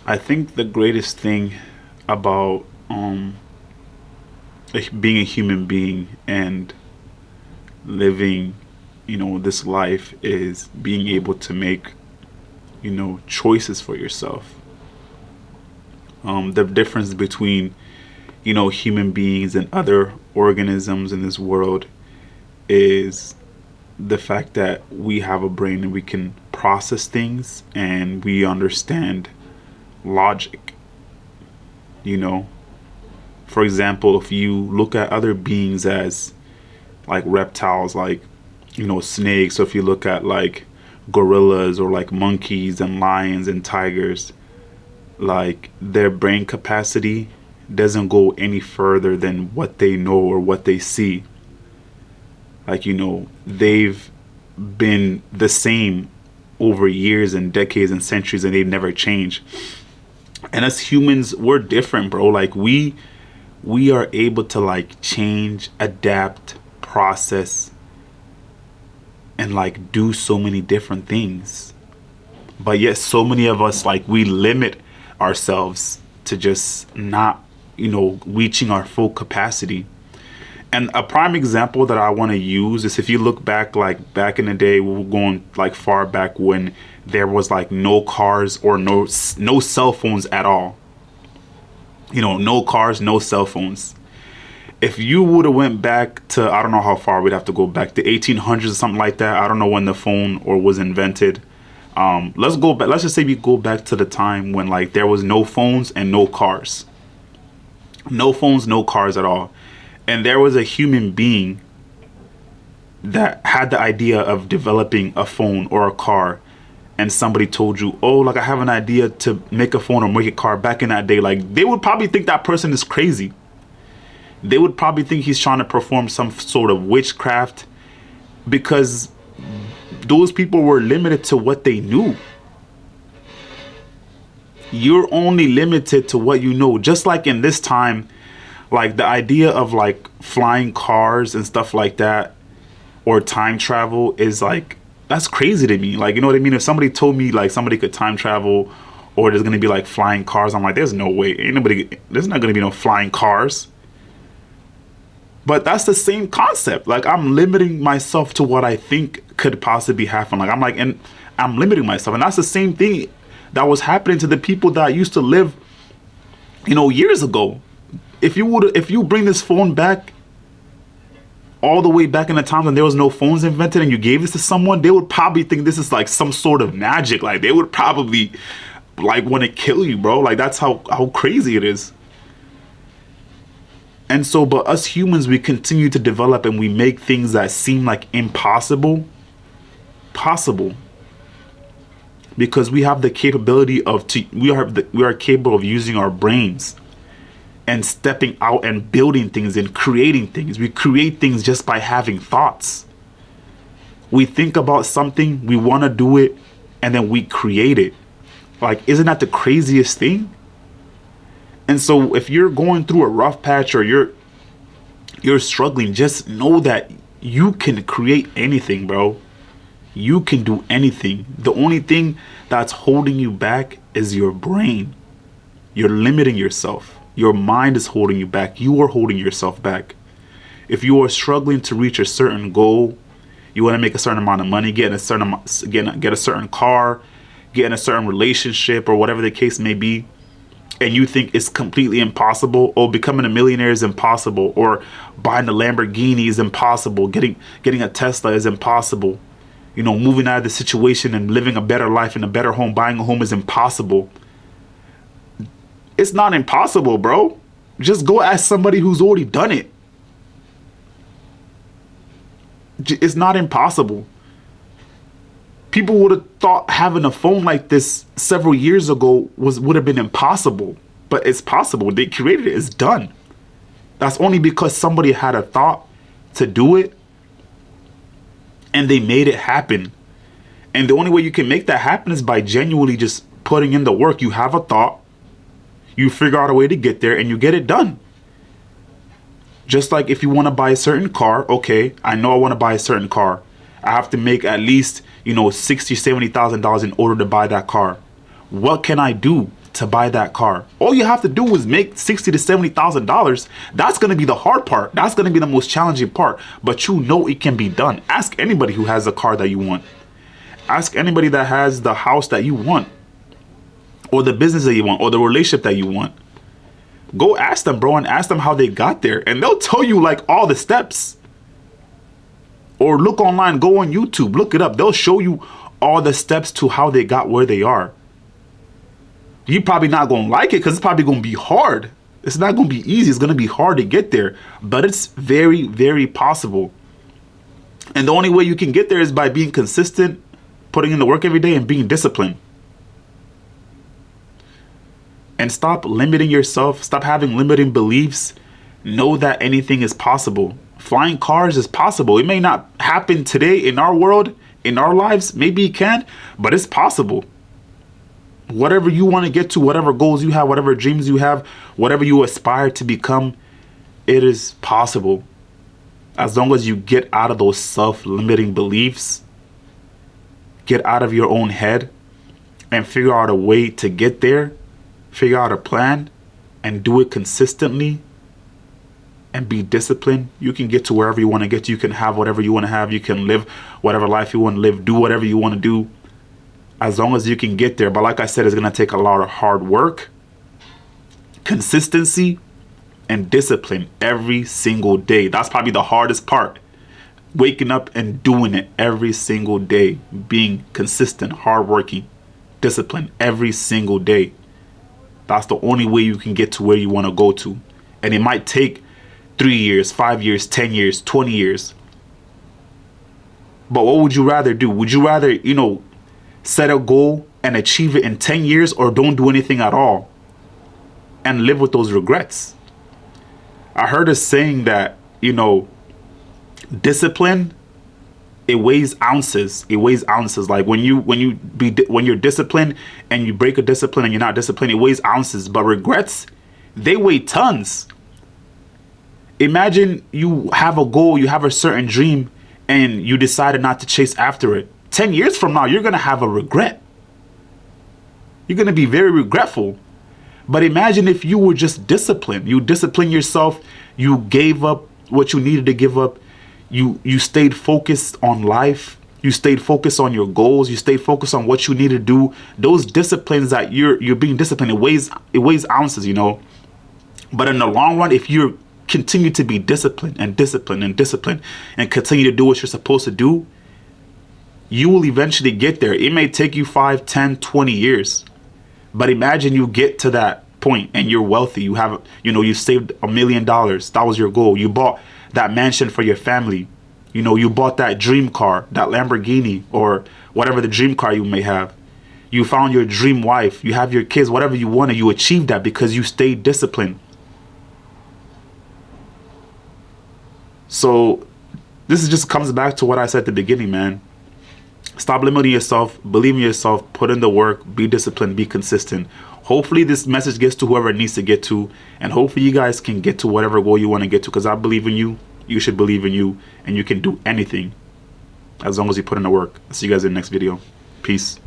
I think the greatest thing about being a human being and living, this life is being able to make, choices for yourself. The difference between, human beings and other organisms in this world is the fact that we have a brain and we can process things and we understand logic. You know, for example, if you look at other beings as like reptiles, like, snakes, or if you look at like gorillas or like monkeys and lions and tigers, like their brain capacity doesn't go any further than what they know or what they see. Like, they've been the same over years and decades and centuries, and they've never changed. And as humans, we're different, bro. Like we are able to like change, adapt, process, and like do so many different things. But yet so many of us, like, we limit ourselves to just not, reaching our full capacity. And a prime example that I want to use is, if you look back, like back in the day, we were going like far back when there was like no cars or no cell phones at all. No cars, no cell phones. If you would have went back to, I don't know how far we'd have to go back, to 1800s or something like that. I don't know when the phone or was invented. Let's go back. Let's just say we go back to the time when like there was no phones and no cars. No phones, no cars at all. And there was a human being that had the idea of developing a phone or a car, and somebody told you, oh, like, I have an idea to make a phone or make a car. Back in that day, like, they would probably think that person is crazy. They would probably think he's trying to perform some sort of witchcraft, because those people were limited to what they knew. You're only limited to what you know. Just like in this time, like the idea of like flying cars and stuff like that, or time travel, is like, that's crazy to me. Like, you know what I mean? If somebody told me like somebody could time travel, or there's gonna be like flying cars, I'm like, there's no way. There's not gonna be no flying cars. But that's the same concept. Like, I'm limiting myself to what I think could possibly happen. Like, and I'm limiting myself. And that's the same thing that was happening to the people that used to live, years ago. If you bring this phone back all the way back in the time when there was no phones invented, and you gave this to someone, they would probably think this is like some sort of magic. Like, they would probably like want to kill you, bro. Like, that's how crazy it is. And so, but us humans, we continue to develop and we make things that seem like impossible possible, because we have the capability we are capable of using our brains and stepping out and building things and creating things. We create things just by having thoughts. We think about something, we want to do it, and then we create it. Like, isn't that the craziest thing? And so if you're going through a rough patch, or you're struggling, just know that you can create anything, bro. You can do anything. The only thing that's holding you back is your brain. You're limiting yourself. Your mind is holding you back. You are holding yourself back. If you are struggling to reach a certain goal, you want to make a certain amount of money, get a certain car, get in a certain relationship, or whatever the case may be, and you think it's completely impossible, or becoming a millionaire is impossible, or buying a Lamborghini is impossible, getting a Tesla is impossible, moving out of the situation and living a better life in a better home, buying a home is impossible. It's not impossible, bro. Just go ask somebody who's already done it. It's not impossible. People would have thought having a phone like this several years ago would have been impossible, but it's possible. They created it. It's done. That's only because somebody had a thought to do it, and they made it happen. And the only way you can make that happen is by genuinely just putting in the work. You have a thought, you figure out a way to get there, and you get it done. Just like if you want to buy a certain car, okay, I know I want to buy a certain car. I have to make at least, $60,000, $70,000 in order to buy that car. What can I do? to buy that car. All you have to do is make $60,000 to $70,000. That's going to be the hard part. That's going to be the most challenging part. But you know it can be done. Ask anybody who has the car that you want. Ask anybody that has the house that you want, or the business that you want, or the relationship that you want. Go ask them, bro, and ask them how they got there. And they'll tell you like all the steps. Or look online, go on YouTube, look it up. They'll show you all the steps to how they got where they are. You're probably not going to like it because it's probably going to be hard. It's not going to be easy. It's going to be hard to get there. But it's very, very possible. And the only way you can get there is by being consistent, putting in the work every day, and being disciplined. And stop limiting yourself. Stop having limiting beliefs. Know that anything is possible. Flying cars is possible. It may not happen today in our world, in our lives. Maybe it can, but it's possible. Whatever you want to get to, whatever goals you have, whatever dreams you have, whatever you aspire to become, it is possible. As long as you get out of those self-limiting beliefs, get out of your own head, and figure out a way to get there, figure out a plan, and do it consistently, and be disciplined, you can get to wherever you want to get to. You can have whatever you want to have. You can live whatever life you want to live, do whatever you want to do, as long as you can get there. But like I said, it's going to take a lot of hard work, consistency, and discipline every single day. That's probably the hardest part. Waking up and doing it every single day, being consistent, hardworking, disciplined every single day. That's the only way you can get to where you want to go to. And it might take 3 years, 5 years, 10 years, 20 years. But what would you rather do? Would you rather, set a goal and achieve it in 10 years, or don't do anything at all and live with those regrets? I heard a saying that, discipline, it weighs ounces. It weighs ounces. Like when you're disciplined and you break a discipline and you're not disciplined, it weighs ounces. But regrets, they weigh tons. Imagine you have a goal, you have a certain dream, and you decided not to chase after it. 10 years from now, you're going to have a regret. You're going to be very regretful. But imagine if you were just disciplined. You disciplined yourself. You gave up what you needed to give up. You stayed focused on life. You stayed focused on your goals. You stayed focused on what you need to do. Those disciplines that you're being disciplined, it weighs ounces, But in the long run, if you continue to be disciplined and disciplined and disciplined and continue to do what you're supposed to do, you will eventually get there. It may take you 5, 10, 20 years. But imagine you get to that point and you're wealthy. You have, you saved $1 million. That was your goal. You bought that mansion for your family. You bought that dream car, that Lamborghini, or whatever the dream car you may have. You found your dream wife. You have your kids, whatever you wanted. You achieved that because you stayed disciplined. So this just comes back to what I said at the beginning, man. Stop limiting yourself, believe in yourself, put in the work, be disciplined, be consistent. Hopefully this message gets to whoever it needs to get to, and hopefully you guys can get to whatever goal you want to get to, because I believe in you, you should believe in you, and you can do anything as long as you put in the work. I'll see you guys in the next video. Peace.